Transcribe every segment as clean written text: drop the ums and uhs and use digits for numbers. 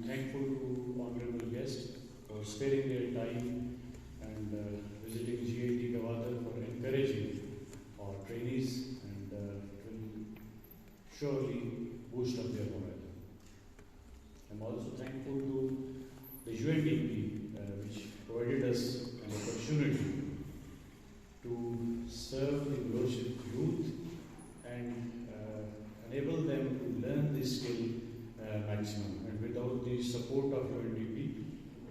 thankful to honorable guests for sparing their time and visiting GIT Gwadar for encouraging our trainees and will surely boost up their morale. I'm also thankful to the UNDP which provided us an opportunity to serve the Baloch youth and enable them to learn this skill maximum. And without the support of UNDP,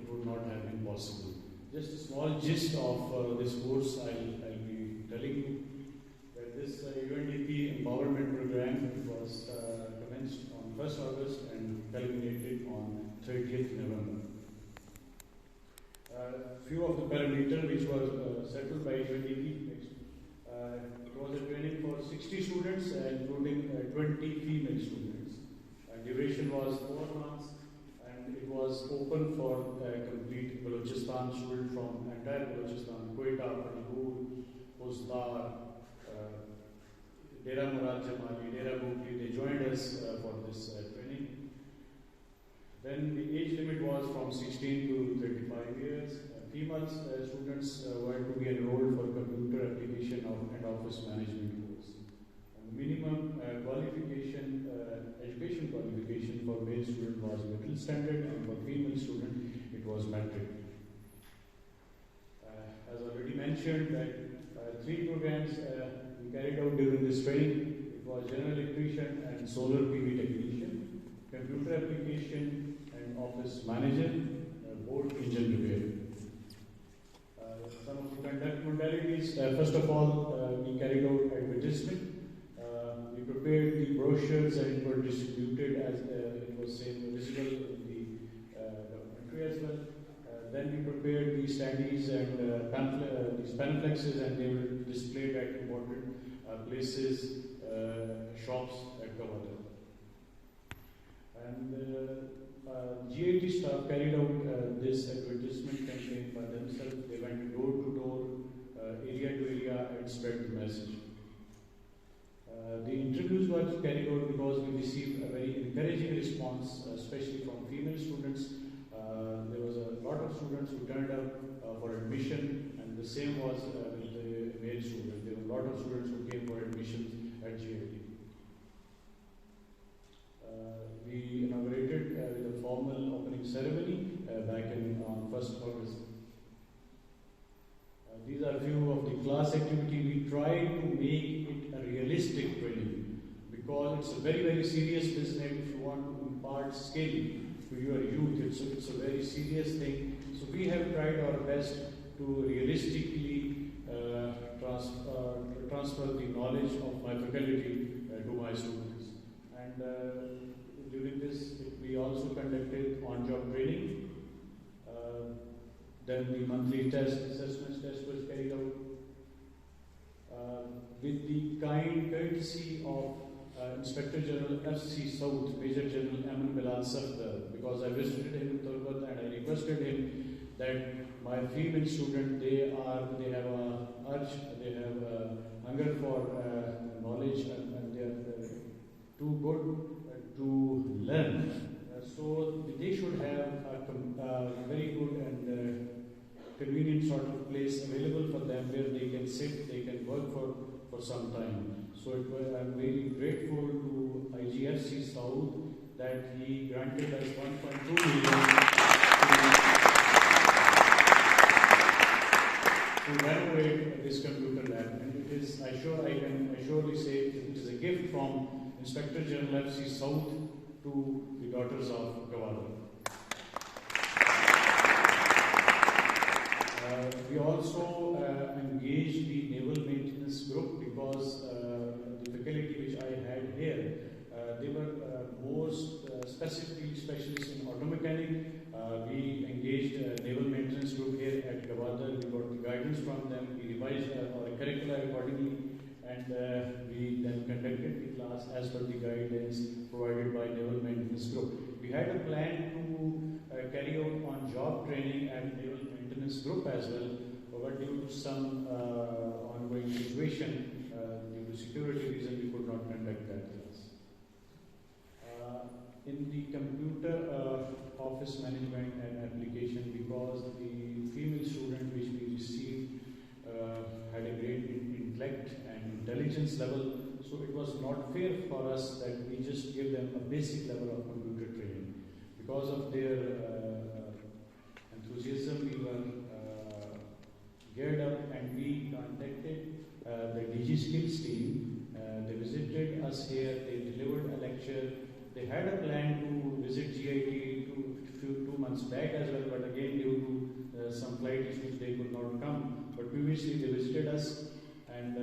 it would not have been possible. Just a small gist of this course I'll be telling you. That this UNDP empowerment program was commenced on 1st August and culminated on 30th November. Few of the parameters which were settled by UNDP. It was a training for 60 students, including 20 female students. Duration was 4 months, and it was open for complete Balochistan students from entire Balochistan, Quetta, Angr, Gwadar, Dera Murad Jamali, Dera Bukli. They joined us for this training. Then the age limit was from 16 to 35 years. Female students were to be enrolled for computer application and office management course. And the minimum qualification, education qualification for male student was middle standard, and for female student it was metric. As already mentioned, that 3 programs we carried out during this training. It was general electrician and solar PV technician, computer application and office manager, board engine repair. Some of the conduct modalities. First of all, we carried out advertisement. We prepared the brochures and it were distributed as it was visible in the documentary as well. Then we prepared the standees and these pamphlexes, and they were displayed at important places, shops at Gwadar. And GIT staff carried out this advertisement campaign by themselves. They went door to door, area to area, and spread the message. The interviews were carried out because we received a very encouraging response, especially from female students. There was a lot of students who turned up for admission, and the same was with the male students. There were a lot of students who came for admission at GIT. We inaugurated with a formal opening ceremony back on 1st August. These are a few of the class activity. We try to make it a realistic training because it's a very, very serious business. If you want to impart skill to your youth, it's a very serious thing. So we have tried our best to realistically transfer the knowledge of my faculty to my students. And during this, we also conducted on-job training. Then the monthly assessment test was carried out. With the kind courtesy of Inspector General FC South, Major General Aman Bilal Safdar, because I visited him in Turbat and I requested him that my female student, they have a urge, they have a hunger for knowledge, and they are too good to learn. So they should have a very good and convenient sort of place available for them where they can sit, they can work for some time. So I'm very grateful to IGFC South that he granted us 1.2 million to renovate this computer lab. And it is, I can surely say, it is a gift from Inspector General FC South to the daughters of Gwadar. We also engaged the naval maintenance group because the faculty which I had here, they were more specifically specialists in auto mechanic. We engaged a naval maintenance group here at Gwadar. We got the guidance from them. We revised our curricula accordingly, and we then conducted the class as per the guidance provided by naval maintenance group. We had a plan to carry out on-job training at naval maintenance group as well, but due to some ongoing situation, due to security reason, we could not conduct that class. in the computer office management and application, because the female student which we received had a great intellect and intelligence level, so it was not fair for us that we just give them a basic level of computer training. Because of their enthusiasm, we were geared up and we contacted the DigiSkills team. They visited us here, they delivered a lecture. They had a plan to visit GIT 2 months back as well, but again due to some flight issues they could not come. But previously they visited us, and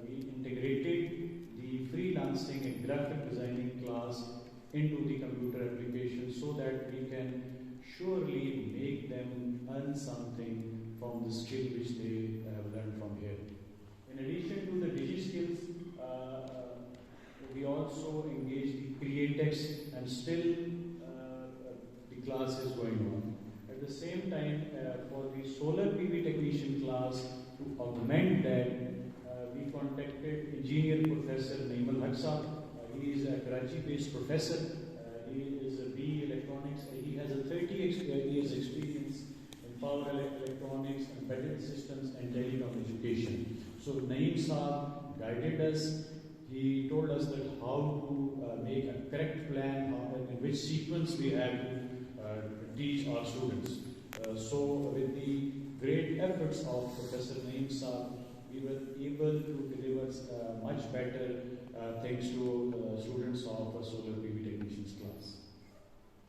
we integrated the freelancing and graphic designing class into the computer application so that we can surely make them earn something from the skill which they have learned from here. In addition to the DigiSkills, we also engage the Createx, and still the class is going on. At the same time, for the solar PV technician class, to augment that, we contacted engineer Professor Naeemul Haque. He is a Karachi-based professor. He is a BE Electronics. He has a 30 years experience in power electronics, embedded systems, and telecom education. So Naeem Saab guided us. He told us that how to make a correct plan, in which sequence we have to teach our students. So with the great efforts of Professor Naeem Saab, we were able to deliver much better thanks to students of Solar PV Technicians class.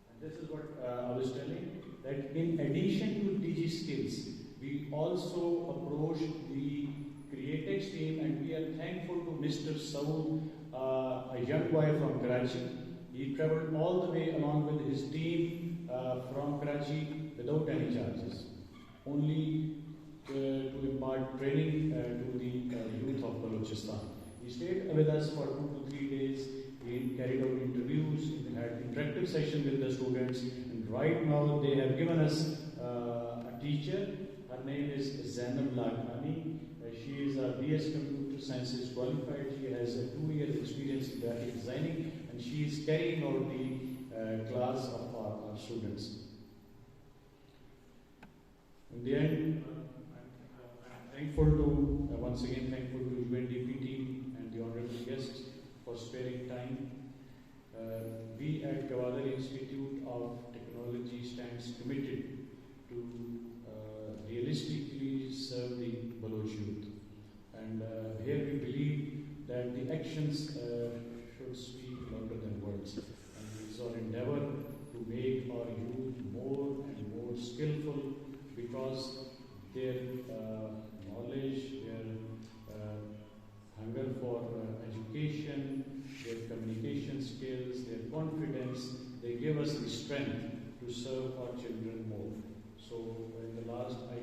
And this is what I was telling, that in addition to DigiSkills, we also approached the Createx team, and we are thankful to Mr. Saud, a young boy from Karachi. He traveled all the way along with his team from Karachi without any charges, only to impart training to the youth of Balochistan. He stayed with us for 2 to 3 days. He carried out interviews, he had interactive sessions with the students, and right now they have given us a teacher. Her name is Zainab Laghani. She is a BS Computer Sciences qualified. She has a 2 years experience in graphic designing, and she is carrying out the class of our students. In the end, I'm thankful to, once again thankful to UNDP team and the honorable guests for sparing time. We at Gwadar Institute of Technology stands committed to realistically serve the Baloch youth. And here we believe that the actions should speak louder than words. And it is our endeavor to make our youth more and more skillful, because their knowledge, their hunger for education, their communication skills, their confidence, they give us the strength to serve our children more. So in the last, I